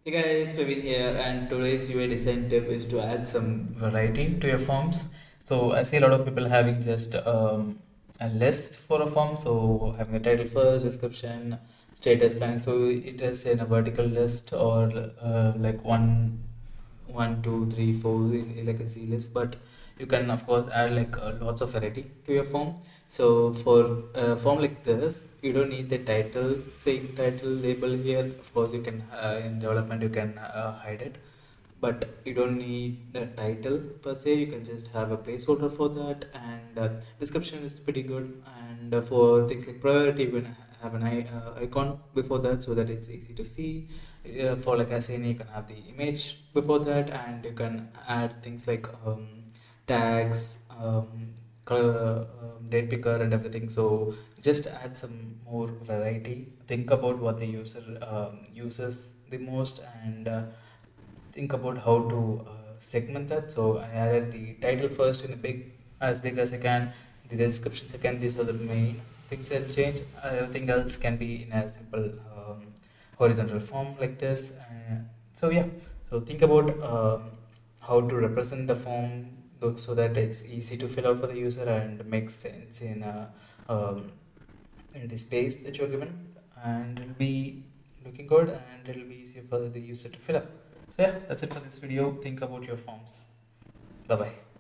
Hey guys, Praveen here, and today's UI design tip is to add some variety to your forms. So I see a lot of people having just a list for a form. So having a title first, description, status line. So it is in a vertical list or like one, two, three, four, like a Z list. But you can of course add like lots of variety to your form. So for a form like this, you don't need the title, saying title label here. Of course, you can in development you can hide it, but you don't need the title per se. You can just have a placeholder for that, and description is pretty good. And for things like priority, you can have an icon before that so that it's easy to see. For like SN, you can have the image before that, and you can add things like tags, color, date picker, and everything. So just add some more variety. Think about what the user uses the most, and think about how to segment that. So I added the title first in a as big as I can, the description second. These are the main things that change. Everything else can be in a simple horizontal form like this. So yeah, so think about how to represent the form so that it's easy to fill out for the user and makes sense um, in the space that you're given, and it'll be looking good and it'll be easier for the user to fill up. So yeah, that's it for this video. Think about your forms. Bye bye.